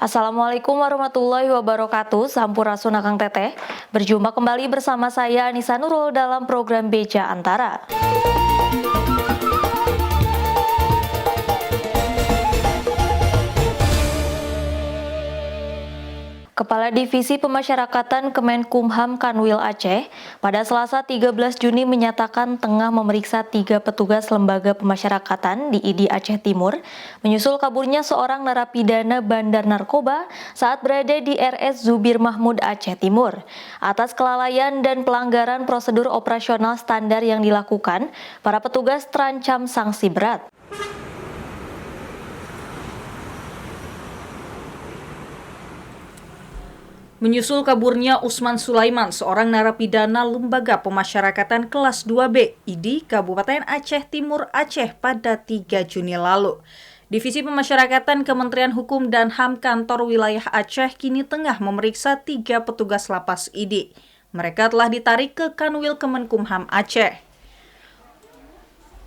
Assalamualaikum warahmatullahi wabarakatuh. Sampurasun Kang Teteh. Berjumpa kembali bersama saya Anissa Nurul dalam program Beja Antara. Kepala Divisi Pemasyarakatan Kemenkumham Kanwil Aceh pada Selasa 13 Juni menyatakan tengah memeriksa 3 petugas lembaga pemasyarakatan di ID Aceh Timur menyusul kaburnya seorang narapidana bandar narkoba saat berada di RS Zubir Mahmud Aceh Timur. Atas kelalaian dan pelanggaran prosedur operasional standar yang dilakukan, para petugas terancam sanksi berat. Menyusul kaburnya Usman Sulaiman, seorang narapidana lembaga pemasyarakatan kelas 2B ID Kabupaten Aceh Timur Aceh pada 3 Juni lalu. Divisi Pemasyarakatan Kementerian Hukum dan HAM Kantor Wilayah Aceh kini tengah memeriksa 3 petugas lapas ID. Mereka telah ditarik ke Kanwil Kemenkumham Aceh.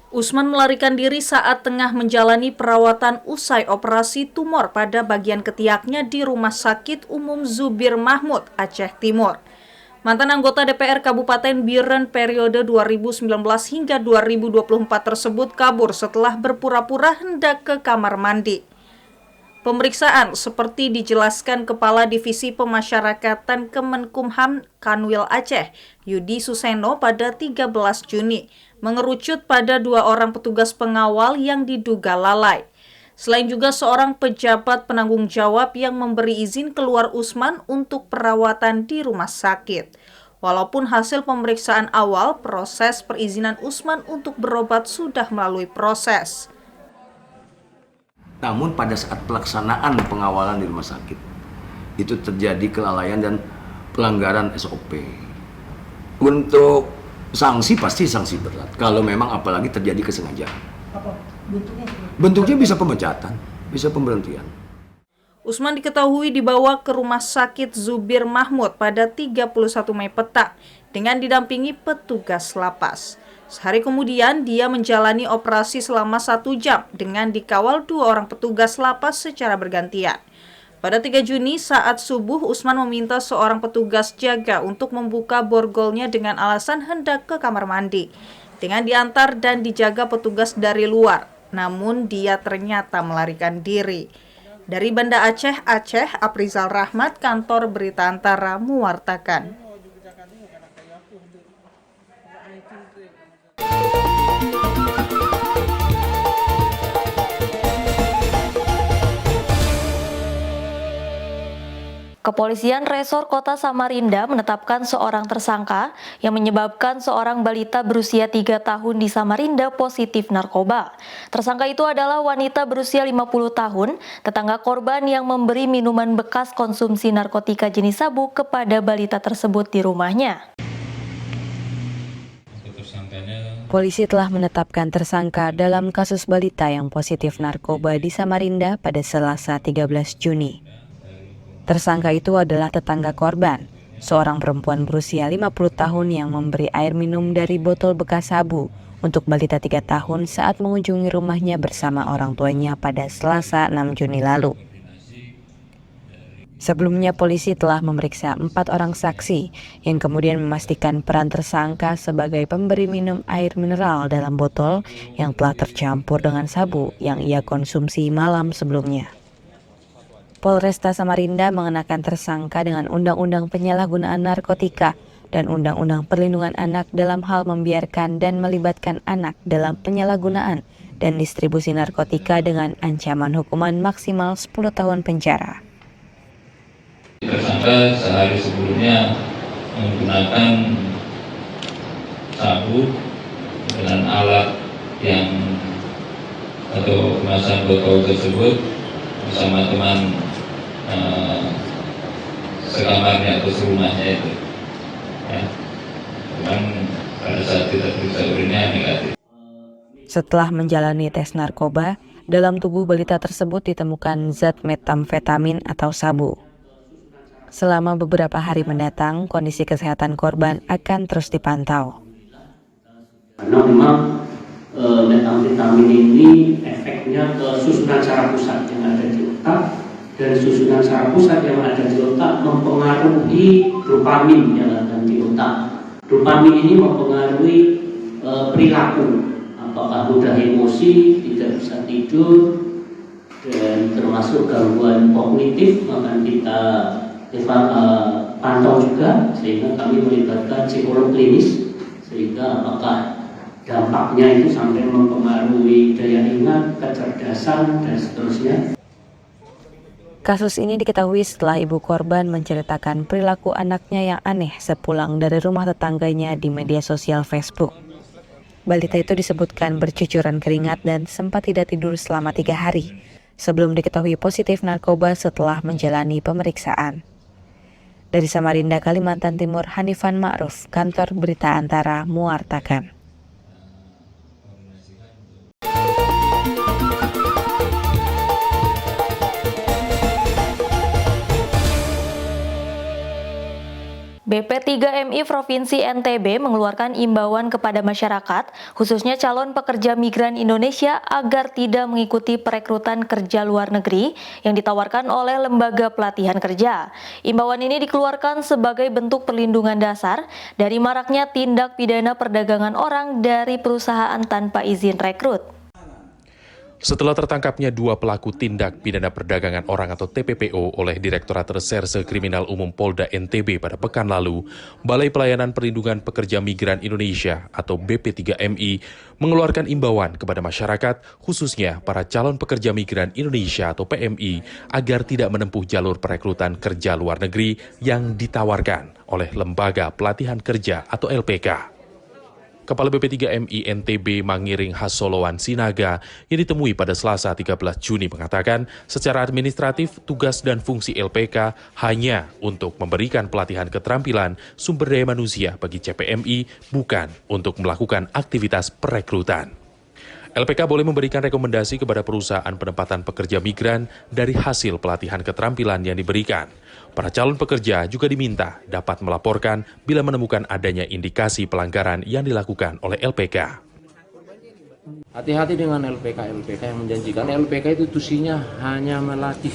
Usman melarikan diri saat tengah menjalani perawatan usai operasi tumor pada bagian ketiaknya di Rumah Sakit Umum Zubir Mahmud, Aceh Timur. Mantan anggota DPR Kabupaten Biren periode 2019 hingga 2024 tersebut kabur setelah berpura-pura hendak ke kamar mandi. Pemeriksaan seperti dijelaskan Kepala Divisi Pemasyarakatan Kemenkumham Kanwil Aceh, Yudi Suseno pada 13 Juni, mengerucut pada 2 orang petugas pengawal yang diduga lalai. Selain juga seorang pejabat penanggung jawab yang memberi izin keluar Usman untuk perawatan di rumah sakit. Walaupun hasil pemeriksaan awal, proses perizinan Usman untuk berobat sudah melalui proses. Namun pada saat pelaksanaan pengawalan di rumah sakit, itu terjadi kelalaian dan pelanggaran SOP. Untuk sanksi pasti sanksi berat, kalau memang apalagi terjadi kesengajaan. Apa bentuknya? Bentuknya bisa pemecatan, bisa pemberhentian. Usman diketahui dibawa ke Rumah Sakit Zubir Mahmud pada 31 Mei petang dengan didampingi petugas lapas. Sehari kemudian, dia menjalani operasi selama 1 jam dengan dikawal 2 orang petugas lapas secara bergantian. Pada 3 Juni saat subuh, Usman meminta seorang petugas jaga untuk membuka borgolnya dengan alasan hendak ke kamar mandi. Dengan diantar dan dijaga petugas dari luar, namun dia ternyata melarikan diri. Dari Banda Aceh, Aprizal Rahmat, Kantor Berita Antara mewartakan. Kepolisian Resor Kota Samarinda menetapkan seorang tersangka yang menyebabkan seorang balita berusia 3 tahun di Samarinda positif narkoba. Tersangka itu adalah wanita berusia 50 tahun, tetangga korban yang memberi minuman bekas konsumsi narkotika jenis sabu kepada balita tersebut di rumahnya. Polisi telah menetapkan tersangka dalam kasus balita yang positif narkoba di Samarinda pada Selasa 13 Juni. Tersangka itu adalah tetangga korban, seorang perempuan berusia 50 tahun yang memberi air minum dari botol bekas sabu untuk balita 3 tahun saat mengunjungi rumahnya bersama orang tuanya pada Selasa 6 Juni lalu. Sebelumnya polisi telah memeriksa 4 orang saksi yang kemudian memastikan peran tersangka sebagai pemberi minum air mineral dalam botol yang telah tercampur dengan sabu yang ia konsumsi malam sebelumnya. Polresta Samarinda mengenakan tersangka dengan Undang-Undang Penyalahgunaan Narkotika dan Undang-Undang Perlindungan Anak dalam hal membiarkan dan melibatkan anak dalam penyalahgunaan dan distribusi narkotika dengan ancaman hukuman maksimal 10 tahun penjara. Tersangka sehari sebelumnya menggunakan sabu dengan alat yang atau kemasan botol tersebut bersama teman sekamarnya atau serumahnya itu. Ya. Cuman pada saat kita periksa urinnya negatif. Setelah menjalani tes narkoba, dalam tubuh balita tersebut ditemukan zat metamfetamin atau sabu. Selama beberapa hari mendatang, kondisi kesehatan korban akan terus dipantau. Karena memang metamfetamin ini efeknya ke susunan saraf pusat yang ada di otak dan susunan saraf pusat yang ada di otak mempengaruhi dopamin yang ada di otak. Dopamin ini mempengaruhi perilaku, apakah mudah emosi, tidak bisa tidur, dan termasuk gangguan kognitif akan kita pantau juga, sehingga kami melibatkan psikolog klinis, sehingga apakah dampaknya itu sampai mempengaruhi daya ingat, kecerdasan, dan seterusnya. Kasus ini diketahui setelah ibu korban menceritakan perilaku anaknya yang aneh sepulang dari rumah tetangganya di media sosial Facebook. Balita itu disebutkan bercucuran keringat dan sempat tidak tidur selama 3 hari sebelum diketahui positif narkoba setelah menjalani pemeriksaan. Dari Samarinda, Kalimantan Timur, Hanifan Ma'ruf, Kantor Berita Antara mewartakan. BP3MI Provinsi NTB mengeluarkan imbauan kepada masyarakat, khususnya calon pekerja migran Indonesia, agar tidak mengikuti perekrutan kerja luar negeri yang ditawarkan oleh lembaga pelatihan kerja. Imbauan ini dikeluarkan sebagai bentuk perlindungan dasar dari maraknya tindak pidana perdagangan orang dari perusahaan tanpa izin rekrut. Setelah tertangkapnya 2 pelaku tindak pidana perdagangan orang atau TPPO oleh Direktorat Reserse Kriminal Umum Polda NTB pada pekan lalu, Balai Pelayanan Perlindungan Pekerja Migran Indonesia atau BP3MI mengeluarkan imbauan kepada masyarakat, khususnya para calon pekerja migran Indonesia atau PMI, agar tidak menempuh jalur perekrutan kerja luar negeri yang ditawarkan oleh Lembaga Pelatihan Kerja atau LPK. Kepala BP3MI NTB Mangiring Hasolowan Sinaga yang ditemui pada Selasa 13 Juni mengatakan secara administratif tugas dan fungsi LPK hanya untuk memberikan pelatihan keterampilan sumber daya manusia bagi CPMI, bukan untuk melakukan aktivitas perekrutan. LPK boleh memberikan rekomendasi kepada perusahaan penempatan pekerja migran dari hasil pelatihan keterampilan yang diberikan. Para calon pekerja juga diminta dapat melaporkan bila menemukan adanya indikasi pelanggaran yang dilakukan oleh LPK. Hati-hati dengan LPK yang menjanjikan. LPK itu tusinya hanya melatih,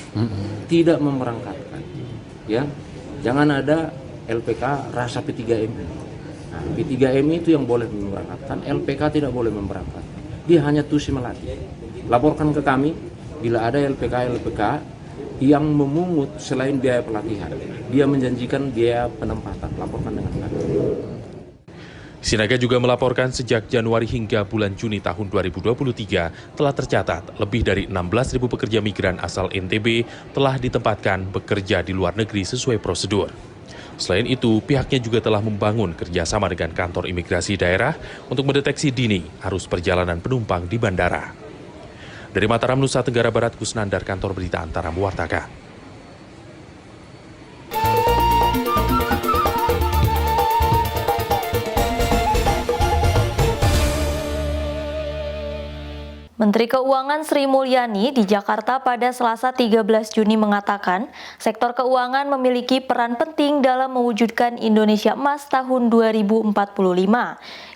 tidak memberangkatkan. Ya, jangan ada LPK rasa P3MI. Nah, P3MI itu yang boleh memberangkatkan, LPK tidak boleh memberangkatkan. Dia hanya tusi melatih. Laporkan ke kami bila ada LPK yang memungut selain biaya pelatihan. Dia menjanjikan biaya penempatan. Laporkan dengan kami. Sinaga juga melaporkan sejak Januari hingga bulan Juni tahun 2023 telah tercatat lebih dari 16.000 pekerja migran asal NTB telah ditempatkan bekerja di luar negeri sesuai prosedur. Selain itu, pihaknya juga telah membangun kerjasama dengan kantor imigrasi daerah untuk mendeteksi dini arus perjalanan penumpang di bandara. Dari Mataram, Nusa Tenggara Barat, Kusnandar, Kantor Berita Antara mewartakan. Menteri Keuangan Sri Mulyani di Jakarta pada Selasa 13 Juni mengatakan, sektor keuangan memiliki peran penting dalam mewujudkan Indonesia Emas tahun 2045.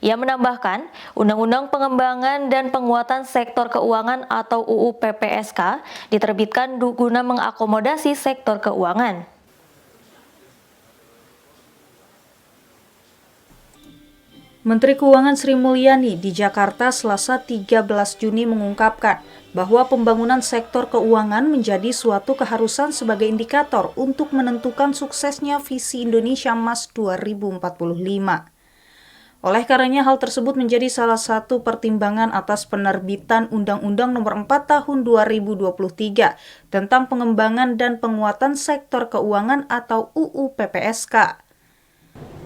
Ia menambahkan, Undang-Undang Pengembangan dan Penguatan Sektor Keuangan atau UU PPSK diterbitkan guna mengakomodasi sektor keuangan. Menteri Keuangan Sri Mulyani di Jakarta Selasa 13 Juni mengungkapkan bahwa pembangunan sektor keuangan menjadi suatu keharusan sebagai indikator untuk menentukan suksesnya visi Indonesia Emas 2045. Oleh karenanya hal tersebut menjadi salah satu pertimbangan atas penerbitan Undang-Undang Nomor 4 Tahun 2023 tentang pengembangan dan penguatan sektor keuangan atau UU PPSK.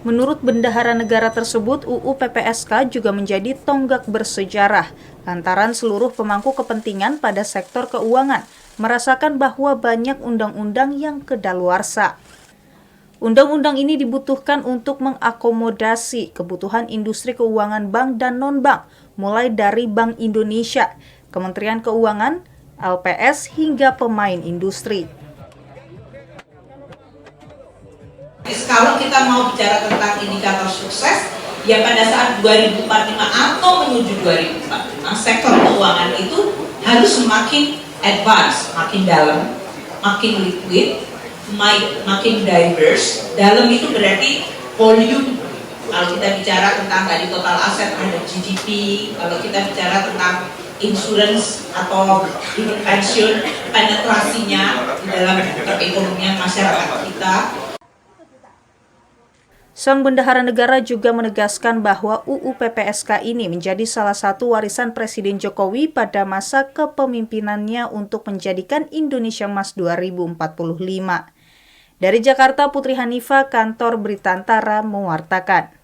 Menurut bendahara negara tersebut, UU PPSK juga menjadi tonggak bersejarah lantaran seluruh pemangku kepentingan pada sektor keuangan merasakan bahwa banyak undang-undang yang kedaluarsa. Undang-undang ini dibutuhkan untuk mengakomodasi kebutuhan industri keuangan bank dan non-bank, mulai dari Bank Indonesia, Kementerian Keuangan, LPS, hingga pemain industri. Kalau kita mau bicara tentang indikator sukses, ya pada saat 2045 atau menuju 2045, sektor keuangan itu harus semakin advance, makin dalam, makin liquid, makin diverse. Dalam itu berarti volume. Kalau kita bicara tentang tadi total aset ada GDP, kalau kita bicara tentang insurance atau pensiun, penetrasinya di dalam perekonomian masyarakat kita. Sang Bendahara Negara juga menegaskan bahwa UU PPSK ini menjadi salah satu warisan Presiden Jokowi pada masa kepemimpinannya untuk menjadikan Indonesia Emas 2045. Dari Jakarta, Putri Hanifa, Kantor Berita Antara, mewartakan.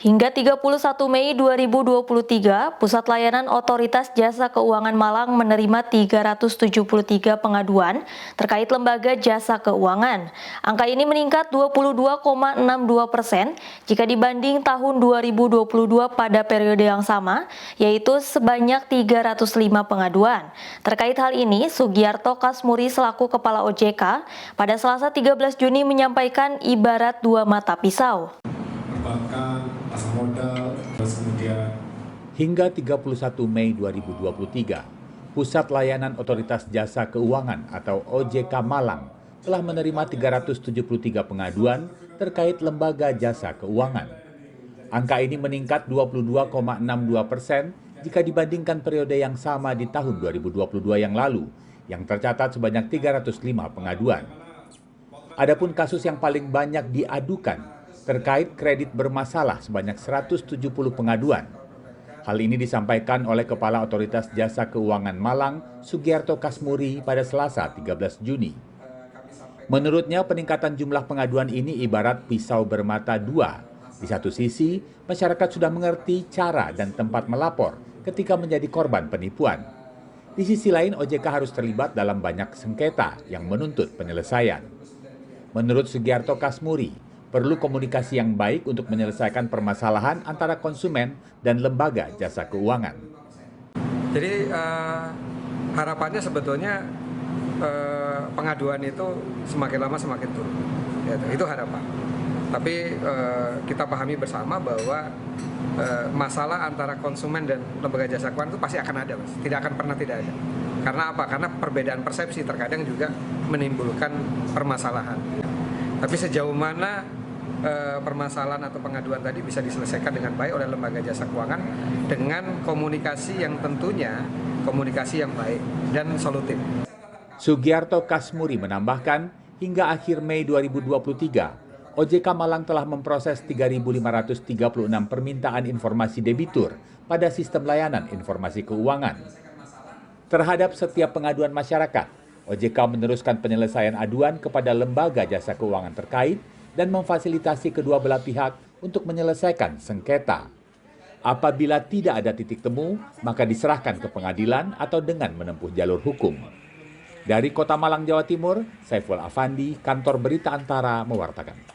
Hingga 31 Mei 2023, Pusat Layanan Otoritas Jasa Keuangan Malang menerima 373 pengaduan terkait lembaga jasa keuangan. Angka ini meningkat 22,62% jika dibanding tahun 2022 pada periode yang sama, yaitu sebanyak 305 pengaduan. Terkait hal ini, Sugiarto Kasmuri selaku Kepala OJK pada Selasa 13 Juni menyampaikan ibarat dua mata pisau. Pasar modal, kemudian hingga 31 Mei 2023, Pusat Layanan Otoritas Jasa Keuangan atau OJK Malang telah menerima 373 pengaduan terkait lembaga jasa keuangan. Angka ini meningkat 22,62% jika dibandingkan periode yang sama di tahun 2022 yang lalu, yang tercatat sebanyak 305 pengaduan. Adapun kasus yang paling banyak diadukan terkait kredit bermasalah sebanyak 170 pengaduan. Hal ini disampaikan oleh Kepala Otoritas Jasa Keuangan Malang, Sugiarto Kasmuri pada Selasa 13 Juni. Menurutnya, peningkatan jumlah pengaduan ini ibarat pisau bermata dua. Di satu sisi, masyarakat sudah mengerti cara dan tempat melapor ketika menjadi korban penipuan. Di sisi lain, OJK harus terlibat dalam banyak sengketa yang menuntut penyelesaian. Menurut Sugiarto Kasmuri, perlu komunikasi yang baik untuk menyelesaikan permasalahan antara konsumen dan lembaga jasa keuangan. Jadi harapannya sebetulnya pengaduan itu semakin lama semakin turun. Itu harapan. Tapi kita pahami bersama bahwa masalah antara konsumen dan lembaga jasa keuangan itu pasti akan ada, Mas. Tidak akan pernah tidak ada. Karena apa? Karena perbedaan persepsi terkadang juga menimbulkan permasalahan. Tapi sejauh mana permasalahan atau pengaduan tadi bisa diselesaikan dengan baik oleh lembaga jasa keuangan dengan komunikasi yang tentunya komunikasi yang baik dan solutif. Sugiarto Kasmuri menambahkan, hingga akhir Mei 2023, OJK Malang telah memproses 3.536 permintaan informasi debitur pada sistem layanan informasi keuangan. Terhadap setiap pengaduan masyarakat, OJK meneruskan penyelesaian aduan kepada lembaga jasa keuangan terkait dan memfasilitasi kedua belah pihak untuk menyelesaikan sengketa. Apabila tidak ada titik temu, maka diserahkan ke pengadilan atau dengan menempuh jalur hukum. Dari Kota Malang, Jawa Timur, Saiful Afandi, Kantor Berita Antara, mewartakan.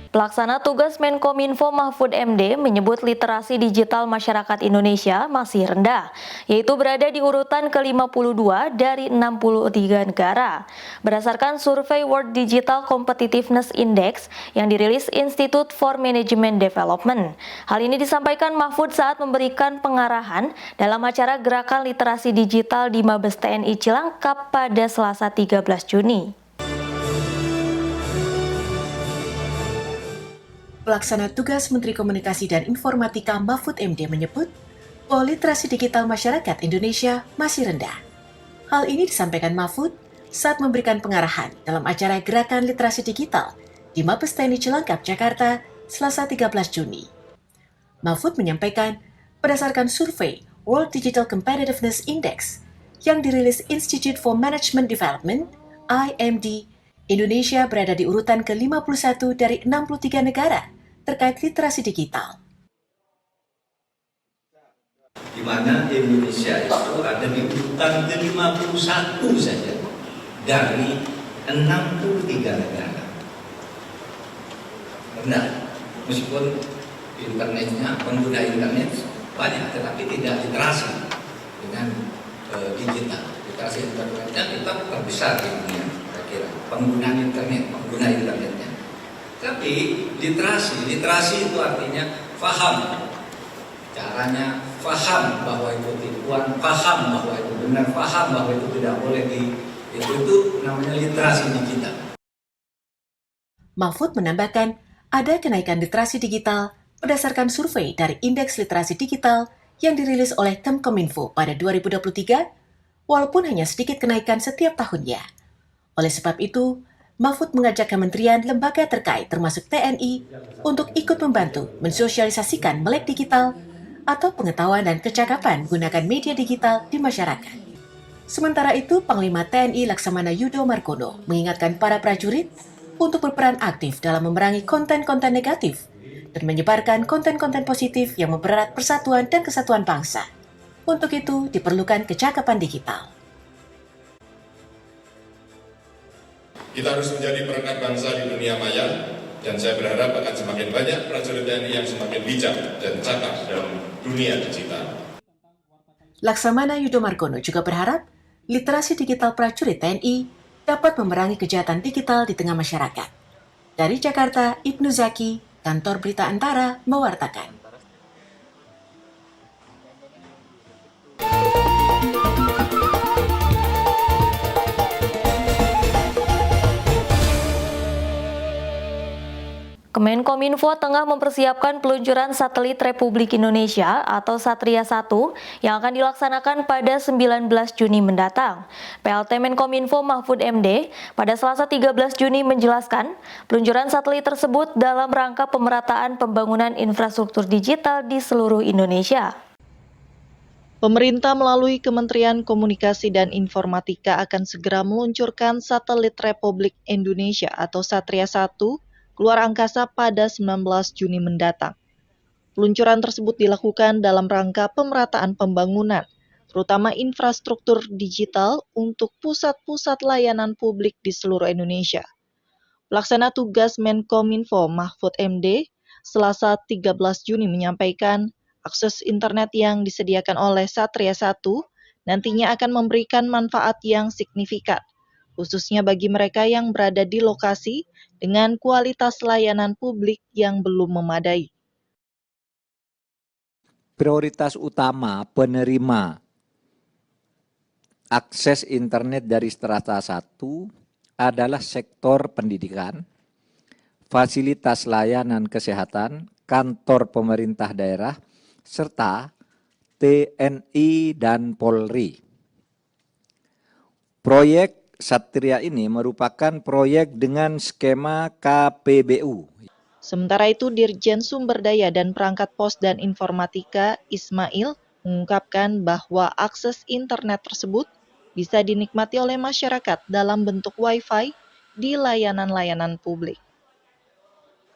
Pelaksana tugas Menkominfo Mahfud MD menyebut literasi digital masyarakat Indonesia masih rendah, yaitu berada di urutan ke-52 dari 63 negara. Berdasarkan survei World Digital Competitiveness Index yang dirilis Institute for Management Development. Hal ini disampaikan Mahfud saat memberikan pengarahan dalam acara Gerakan Literasi Digital di Mabes TNI Cilangkap pada Selasa 13 Juni. Pelaksana tugas Menteri Komunikasi dan Informatika Mahfud MD menyebut bahwa literasi digital masyarakat Indonesia masih rendah. Hal ini disampaikan Mahfud saat memberikan pengarahan dalam acara Gerakan Literasi Digital di Mabes TNI Cilangkap, Jakarta, Selasa 13 Juni. Mahfud menyampaikan berdasarkan survei World Digital Competitiveness Index yang dirilis Institute for Management Development, IMD, Indonesia berada di urutan ke-51 dari 63 negara terkait literasi digital. Di mana Indonesia itu ada di urutan ke-51 saja dari 63 negara. Benar, meskipun internetnya, pengguna internet banyak, tetapi tidak literasi dengan digital. Literasi internetnya kita terbesar di dunia, saya kira. Penggunaan internetnya. Tapi literasi itu artinya paham caranya, paham bahwa itu tipuan, paham bahwa itu benar, paham bahwa itu tidak boleh itu namanya literasi digital. Mahfud menambahkan, ada kenaikan literasi digital berdasarkan survei dari Indeks Literasi Digital yang dirilis oleh Kemkominfo pada 2023, walaupun hanya sedikit kenaikan setiap tahunnya. Oleh sebab itu, Mahfud mengajak kementerian lembaga terkait termasuk TNI untuk ikut membantu mensosialisasikan melek digital atau pengetahuan dan kecakapan menggunakan media digital di masyarakat. Sementara itu, Panglima TNI Laksamana Yudo Margono mengingatkan para prajurit untuk berperan aktif dalam memerangi konten-konten negatif dan menyebarkan konten-konten positif yang mempererat persatuan dan kesatuan bangsa. Untuk itu, diperlukan kecakapan digital. Kita harus menjadi perangkat bangsa di dunia maya, dan saya berharap akan semakin banyak prajurit TNI yang semakin bijak dan cakap dalam dunia digital. Laksamana Yudo Margono juga berharap literasi digital prajurit TNI dapat memerangi kejahatan digital di tengah masyarakat. Dari Jakarta, Ibnu Zaki, Kantor Berita Antara, mewartakan. Kemenkominfo tengah mempersiapkan peluncuran satelit Republik Indonesia atau Satria 1 yang akan dilaksanakan pada 19 Juni mendatang. PLT Menkominfo Mahfud MD pada Selasa 13 Juni menjelaskan, peluncuran satelit tersebut dalam rangka pemerataan pembangunan infrastruktur digital di seluruh Indonesia. Pemerintah melalui Kementerian Komunikasi dan Informatika akan segera meluncurkan satelit Republik Indonesia atau Satria 1 keluar angkasa pada 19 Juni mendatang. Peluncuran tersebut dilakukan dalam rangka pemerataan pembangunan, terutama infrastruktur digital untuk pusat-pusat layanan publik di seluruh Indonesia. Pelaksana tugas Menkominfo Mahfud MD, Selasa 13 Juni menyampaikan, akses internet yang disediakan oleh Satria 1 nantinya akan memberikan manfaat yang signifikan, khususnya bagi mereka yang berada di lokasi dengan kualitas layanan publik yang belum memadai. Prioritas utama penerima akses internet dari strata 1 adalah sektor pendidikan, fasilitas layanan kesehatan, kantor pemerintah daerah, serta TNI dan Polri. Proyek Satria ini merupakan proyek dengan skema KPBU. Sementara itu, Dirjen Sumber Daya dan Perangkat Pos dan Informatika Ismail mengungkapkan bahwa akses internet tersebut bisa dinikmati oleh masyarakat dalam bentuk Wi-Fi di layanan-layanan publik.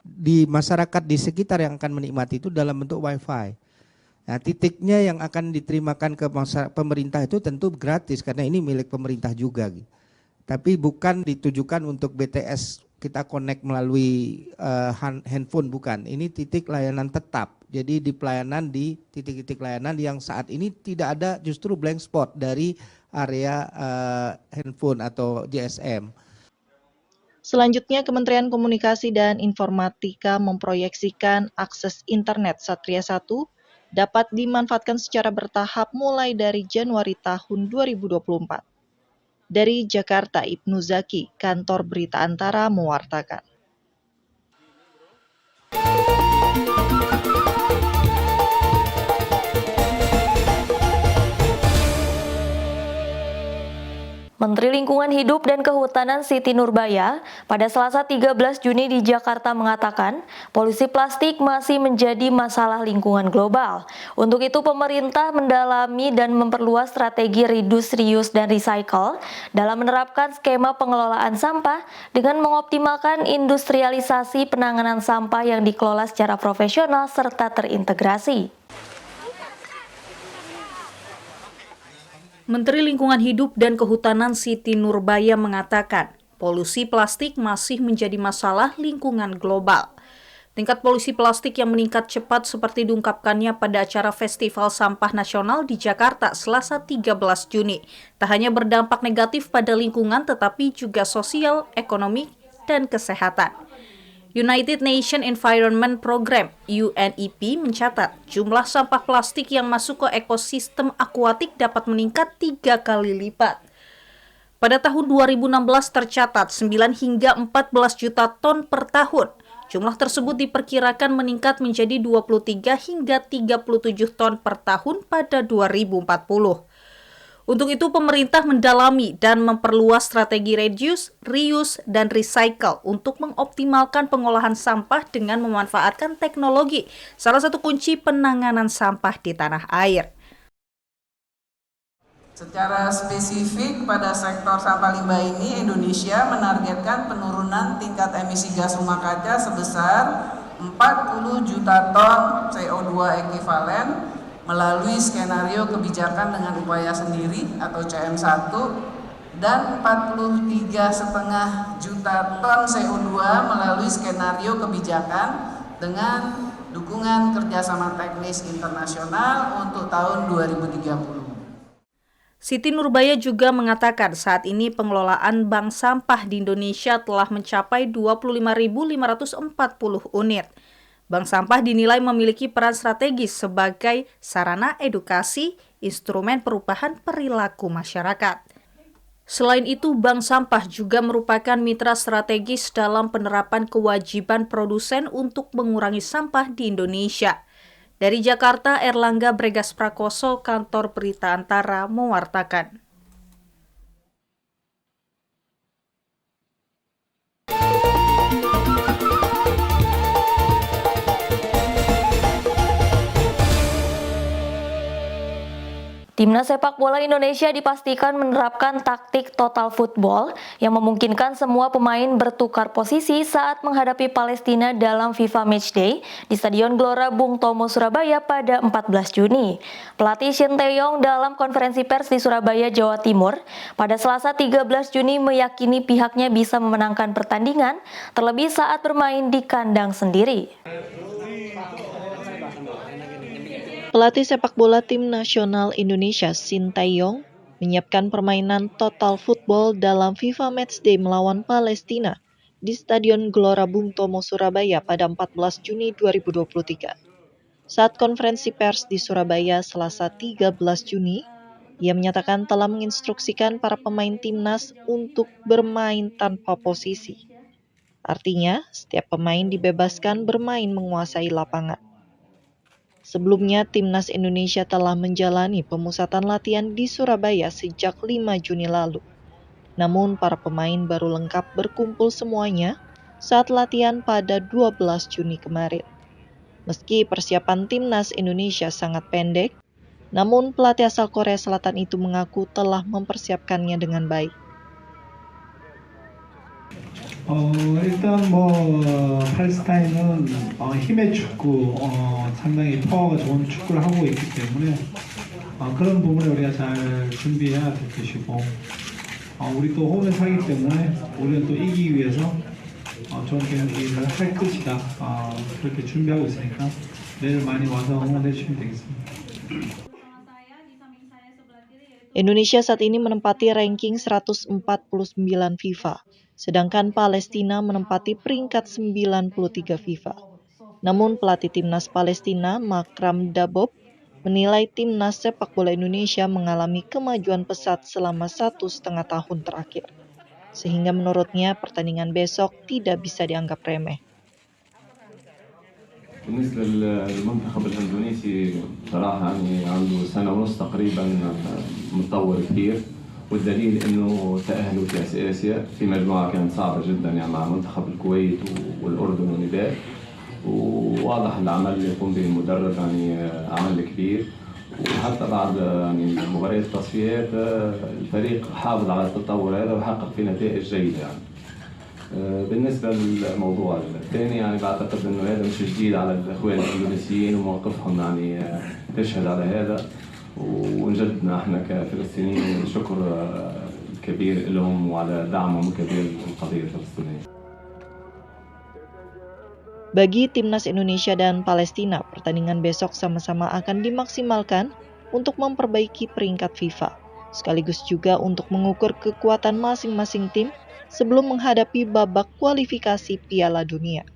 Di masyarakat di sekitar yang akan menikmati itu dalam bentuk Wi-Fi. Nah, titiknya yang akan diterimakan ke pemerintah itu tentu gratis karena ini milik pemerintah juga. Tapi bukan ditujukan untuk BTS kita connect melalui handphone, bukan. Ini titik layanan tetap. Jadi di pelayanan di titik-titik layanan yang saat ini tidak ada justru blank spot dari area handphone atau GSM. Selanjutnya, Kementerian Komunikasi dan Informatika memproyeksikan akses internet Satria 1 dapat dimanfaatkan secara bertahap mulai dari Januari tahun 2024. Dari Jakarta, Ibnu Zaki, Kantor Berita Antara mewartakan. Menteri Lingkungan Hidup dan Kehutanan Siti Nurbaya pada Selasa 13 Juni di Jakarta mengatakan polusi plastik masih menjadi masalah lingkungan global. Untuk itu pemerintah mendalami dan memperluas strategi reduce, reuse, dan recycle dalam menerapkan skema pengelolaan sampah dengan mengoptimalkan industrialisasi penanganan sampah yang dikelola secara profesional serta terintegrasi. Menteri Lingkungan Hidup dan Kehutanan Siti Nurbaya mengatakan, polusi plastik masih menjadi masalah lingkungan global. Tingkat polusi plastik yang meningkat cepat seperti diungkapkannya pada acara Festival Sampah Nasional di Jakarta Selasa 13 Juni. Tak hanya berdampak negatif pada lingkungan tetapi juga sosial, ekonomi, dan kesehatan. United Nations Environment Program (UNEP) mencatat jumlah sampah plastik yang masuk ke ekosistem akuatik dapat meningkat 3 kali lipat. Pada tahun 2016 tercatat 9 hingga 14 juta ton per tahun. Jumlah tersebut diperkirakan meningkat menjadi 23 hingga 37 ton per tahun pada 2040. Untuk itu, pemerintah mendalami dan memperluas strategi reduce, reuse, dan recycle untuk mengoptimalkan pengolahan sampah dengan memanfaatkan teknologi, salah satu kunci penanganan sampah di tanah air. Secara spesifik pada sektor sampah limbah ini, Indonesia menargetkan penurunan tingkat emisi gas rumah kaca sebesar 40 juta ton CO2 ekuivalen melalui skenario kebijakan dengan upaya sendiri atau CM1 dan 43,5 juta ton CO2 melalui skenario kebijakan dengan dukungan kerjasama teknis internasional untuk tahun 2030. Siti Nurbaya juga mengatakan saat ini pengelolaan bank sampah di Indonesia telah mencapai 25.540 unit. Bank sampah dinilai memiliki peran strategis sebagai sarana edukasi, instrumen perubahan perilaku masyarakat. Selain itu, bank sampah juga merupakan mitra strategis dalam penerapan kewajiban produsen untuk mengurangi sampah di Indonesia. Dari Jakarta, Erlangga Bregas Prakoso, Kantor Berita Antara, mewartakan. Timnas sepak bola Indonesia dipastikan menerapkan taktik total football yang memungkinkan semua pemain bertukar posisi saat menghadapi Palestina dalam FIFA Matchday di Stadion Gelora Bung Tomo, Surabaya pada 14 Juni. Pelatih Shin Tae-yong dalam konferensi pers di Surabaya, Jawa Timur pada Selasa 13 Juni meyakini pihaknya bisa memenangkan pertandingan, terlebih saat bermain di kandang sendiri. Pelatih sepak bola tim nasional Indonesia Shin Tae-yong menyiapkan permainan total football dalam FIFA Matchday melawan Palestina di Stadion Gelora Bung Tomo, Surabaya pada 14 Juni 2023. Saat konferensi pers di Surabaya Selasa 13 Juni, ia menyatakan telah menginstruksikan para pemain timnas untuk bermain tanpa posisi. Artinya, setiap pemain dibebaskan bermain menguasai lapangan. Sebelumnya, Timnas Indonesia telah menjalani pemusatan latihan di Surabaya sejak 5 Juni lalu. Namun, para pemain baru lengkap berkumpul semuanya saat latihan pada 12 Juni kemarin. Meski persiapan Timnas Indonesia sangat pendek, namun pelatih asal Korea Selatan itu mengaku telah mempersiapkannya dengan baik. 일단 팔레스타인은 힘의 축구, 상당히 파워가 좋은 축구를 하고 있기 때문에 그런 부분에 우리가 잘 준비해야 될 것이고 우리 또 홈에서 하기 때문에 우리는 또 이기기 위해서 좋은 경기를 할 것이다. 그렇게 준비하고 있으니까 내일 많이 와서 응원해 주시면 되겠습니다. Indonesia saat ini menempati ranking 149 FIFA, sedangkan Palestina menempati peringkat 93 FIFA. Namun pelatih timnas Palestina, Makram Dabob, menilai timnas sepak bola Indonesia mengalami kemajuan pesat selama 1,5 tahun terakhir. Sehingga menurutnya pertandingan besok tidak bisa dianggap remeh. بالنسبة للمنتخب الإندونيسي بصراحة يعني عنده سنة ونص تقريبا متطور كثير والدليل إنه تأهلوا كأس آسيا في مجموعة كانت صعبة جدا يعني مع منتخب الكويت والأردن والنيبال وواضح العمل اللي يقوم به المدرب يعني عمل كبير وحتى بعد يعني مباريات التصفيات الفريق حافظ على التطور هذا وحقق في نتائج جيدة يعني. بالنسبة للموضوع الثاني يعني بعتقد انه هذا مش جديد على الاخوان الاندونيسيين وموقفهم يعني تشهد على هذا ونجدنا احنا كفلسطينيين شكر كبير لهم وعلى دعمهم كبير للقضية الفلسطينية. Bagi timnas Indonesia dan Palestina, pertandingan besok sama-sama akan dimaksimalkan untuk memperbaiki peringkat FIFA, sekaligus juga untuk mengukur kekuatan masing-masing tim sebelum menghadapi babak kualifikasi Piala Dunia.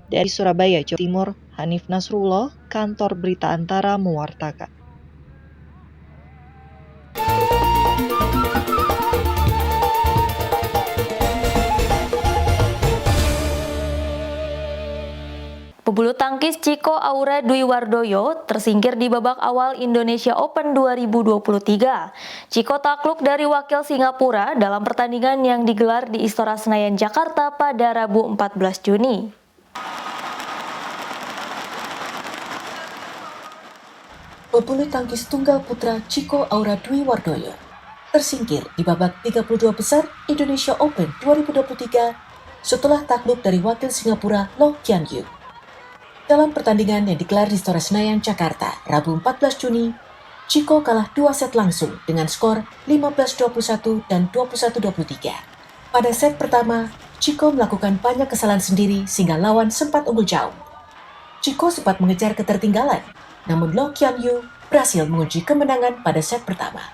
Dari Surabaya, Jawa Timur, Hanif Nasrullah, Kantor Berita Antara mewartakan. Pebulu tangkis Chico Aura Dwi Wardoyo tersingkir di babak awal Indonesia Open 2023. Chico takluk dari wakil Singapura dalam pertandingan yang digelar di Istora Senayan, Jakarta pada Rabu 14 Juni. Pebulu tangkis tunggal putra Chico Aura Dwi Wardoyo tersingkir di babak 32 besar Indonesia Open 2023 setelah takluk dari wakil Singapura Loh Kian Yew. Dalam pertandingan yang digelar di Istora Senayan, Jakarta, Rabu 14 Juni, Chico kalah 2 set langsung dengan skor 15-21 dan 21-23. Pada set pertama, Chico melakukan banyak kesalahan sendiri sehingga lawan sempat unggul jauh. Chico sempat mengejar ketertinggalan, namun Loh Kian Yew berhasil mengunci kemenangan pada set pertama.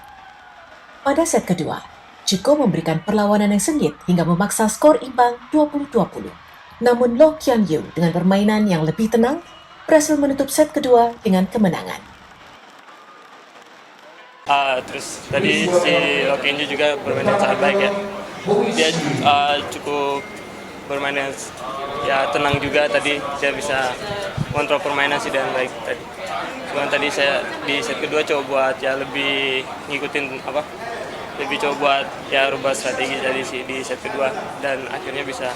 Pada set kedua, Chico memberikan perlawanan yang sengit hingga memaksa skor imbang 20-20. Namun Loh Kian Yew dengan permainan yang lebih tenang berhasil menutup set kedua dengan kemenangan. Terus tadi si Loh Kian Yew juga bermain sangat baik ya. Dia cukup bermain ya tenang juga tadi, dia bisa kontrol permainan sih dengan baik tadi. Cuman tadi saya di set kedua coba buat ya lebih ngikutin lebih coba buat ya rubah strategi dari di set kedua dan akhirnya bisa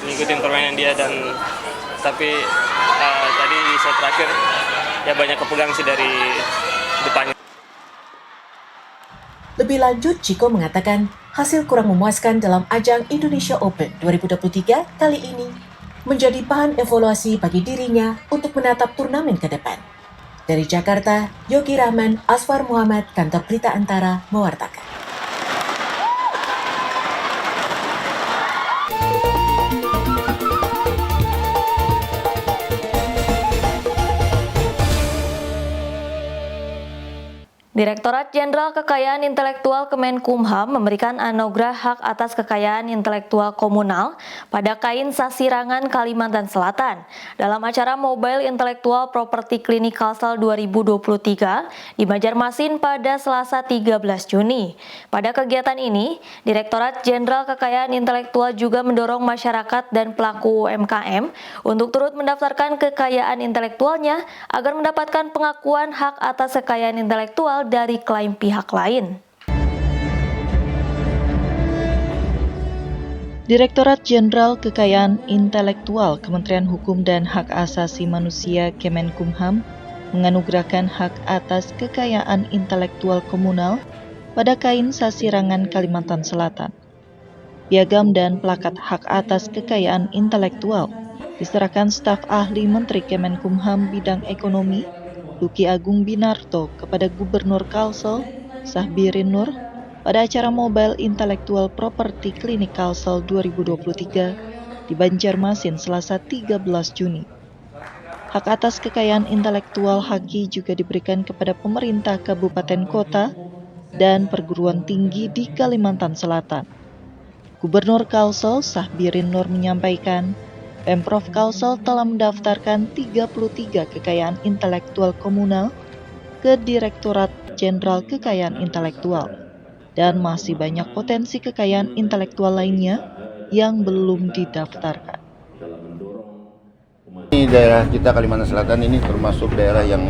ngikutin permainan dia tapi tadi di set terakhir ya banyak kepegang sih dari depannya. Lebih lanjut, Chico mengatakan hasil kurang memuaskan dalam ajang Indonesia Open 2023 kali ini menjadi bahan evaluasi bagi dirinya untuk menatap turnamen ke depan. Dari Jakarta, Yogi Rahman, Asfar Muhammad, Kantor Berita Antara mewartakan. Direktorat Jenderal Kekayaan Intelektual Kemenkumham memberikan anugerah hak atas kekayaan intelektual komunal pada Kain Sasirangan, Kalimantan Selatan dalam acara Mobile Intellectual Property Clinic Kalsel 2023 di Banjarmasin pada Selasa 13 Juni. Pada kegiatan ini, Direktorat Jenderal Kekayaan Intelektual juga mendorong masyarakat dan pelaku UMKM untuk turut mendaftarkan kekayaan intelektualnya agar mendapatkan pengakuan hak atas kekayaan intelektual dari klaim pihak lain. Direktorat Jenderal Kekayaan Intelektual Kementerian Hukum dan Hak Asasi Manusia Kemenkumham menganugerahkan hak atas kekayaan intelektual komunal pada Kain Sasirangan, Kalimantan Selatan. Piagam dan plakat hak atas kekayaan intelektual diserahkan staf ahli Menteri Kemenkumham bidang ekonomi Luki Agung Binarto kepada Gubernur Kalsel, Sahbirin Nur, pada acara Mobile Intellectual Property Clinic Kalsel 2023 di Banjarmasin Selasa 13 Juni. Hak atas kekayaan intelektual HAKI juga diberikan kepada pemerintah kabupaten kota dan perguruan tinggi di Kalimantan Selatan. Gubernur Kalsel, Sahbirin Nur menyampaikan, Pemprov Kalsel telah mendaftarkan 33 kekayaan intelektual komunal ke Direktorat Jenderal Kekayaan Intelektual dan masih banyak potensi kekayaan intelektual lainnya yang belum didaftarkan. Ini daerah kita Kalimantan Selatan ini termasuk daerah yang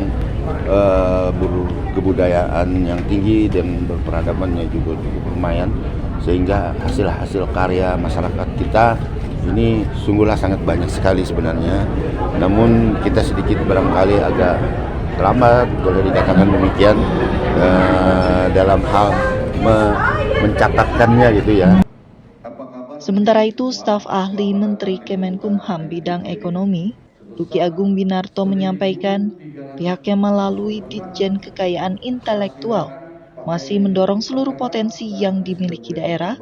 berkebudayaan yang tinggi dan berperadabannya juga cukup lumayan, sehingga hasil karya masyarakat kita ini sungguhlah sangat banyak sekali sebenarnya. Namun kita sedikit barangkali agak lambat, boleh dikatakan demikian, dalam hal mencatatkannya gitu ya. Sementara itu, staf ahli Menteri Kemenkumham bidang ekonomi, Luki Agung Binarto menyampaikan pihaknya melalui Ditjen Kekayaan Intelektual masih mendorong seluruh potensi yang dimiliki daerah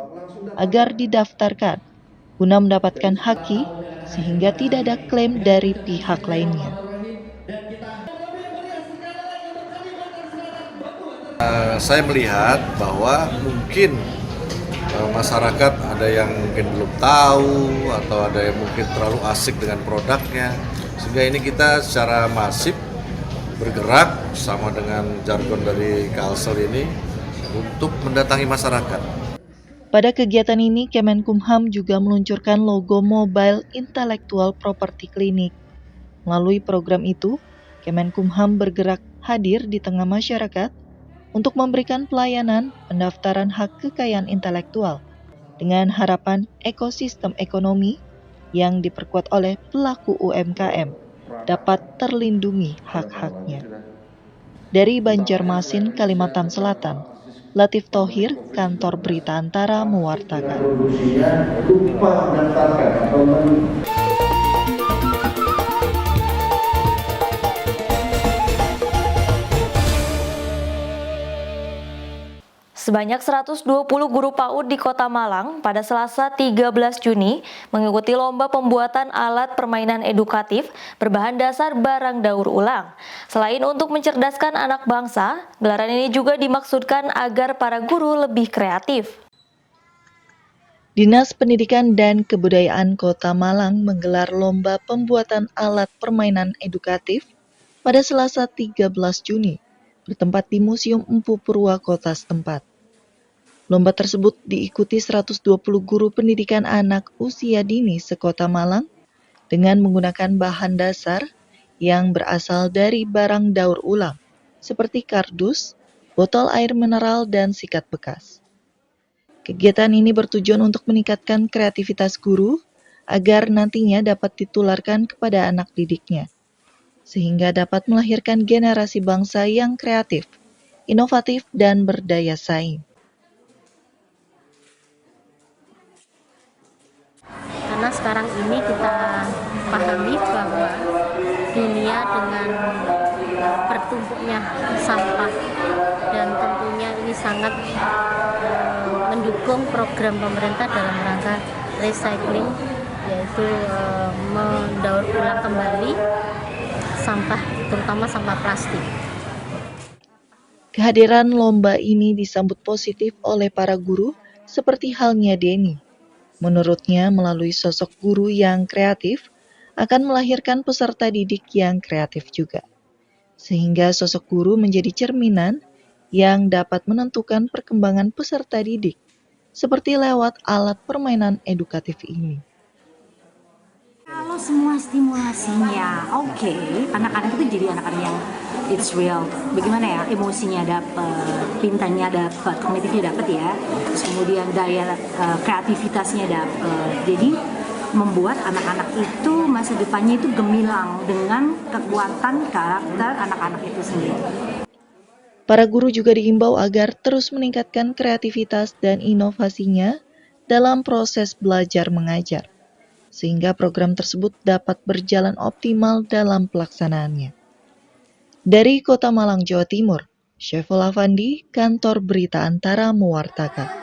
agar didaftarkan guna mendapatkan haki sehingga tidak ada klaim dari pihak lainnya. Saya melihat bahwa mungkin masyarakat ada yang mungkin belum tahu atau ada yang mungkin terlalu asik dengan produknya, sehingga ini kita secara masif bergerak sama dengan jargon dari Kalsel ini untuk mendatangi masyarakat. Pada kegiatan ini, Kemenkumham juga meluncurkan logo Mobile Intellectual Property Clinic. Melalui program itu, Kemenkumham bergerak hadir di tengah masyarakat untuk memberikan pelayanan pendaftaran hak kekayaan intelektual dengan harapan ekosistem ekonomi yang diperkuat oleh pelaku UMKM dapat terlindungi hak-haknya. Dari Banjarmasin, Kalimantan Selatan, Latif Thohir, Kantor Berita Antara mewartakan. Sebanyak 120 guru PAUD di Kota Malang pada Selasa 13 Juni mengikuti lomba pembuatan alat permainan edukatif berbahan dasar barang daur ulang. Selain untuk mencerdaskan anak bangsa, gelaran ini juga dimaksudkan agar para guru lebih kreatif. Dinas Pendidikan dan Kebudayaan Kota Malang menggelar lomba pembuatan alat permainan edukatif pada Selasa 13 Juni, bertempat di Museum Empu Purwakarta setempat. Lomba tersebut diikuti 120 guru pendidikan anak usia dini sekota Malang dengan menggunakan bahan dasar yang berasal dari barang daur ulang, seperti kardus, botol air mineral, dan sikat bekas. Kegiatan ini bertujuan untuk meningkatkan kreativitas guru agar nantinya dapat ditularkan kepada anak didiknya, sehingga dapat melahirkan generasi bangsa yang kreatif, inovatif, dan berdaya saing. Karena sekarang ini kita pahami bahwa dunia dengan bertumpuknya sampah dan tentunya ini sangat mendukung program pemerintah dalam rangka recycling, yaitu mendaur ulang kembali sampah, terutama sampah plastik. Kehadiran lomba ini disambut positif oleh para guru seperti halnya Denny. Menurutnya, melalui sosok guru yang kreatif akan melahirkan peserta didik yang kreatif juga. Sehingga sosok guru menjadi cerminan yang dapat menentukan perkembangan peserta didik, seperti lewat alat permainan edukatif ini. Kalau semua stimulasinya oke, anak-anak itu jadi anak-anak yang it's real. Bagaimana ya, emosinya dapat, pintanya dapat, kognitifnya dapat ya. Terus kemudian daya kreativitasnya dapat. Jadi membuat anak-anak itu masa depannya itu gemilang dengan kekuatan karakter anak-anak itu sendiri. Para guru juga diimbau agar terus meningkatkan kreativitas dan inovasinya dalam proses belajar mengajar, sehingga program tersebut dapat berjalan optimal dalam pelaksanaannya. Dari Kota Malang, Jawa Timur, Syeful Afandi, Kantor Berita Antara mewartakan.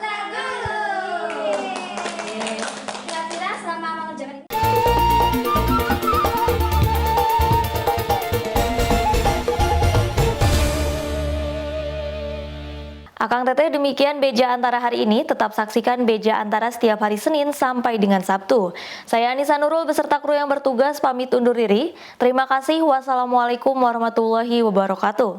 Akang Teteh, demikian Beja Antara hari ini. Tetap saksikan Beja Antara setiap hari Senin sampai dengan Sabtu. Saya Anissa Nurul beserta kru yang bertugas pamit undur diri. Terima kasih. Wassalamualaikum warahmatullahi wabarakatuh.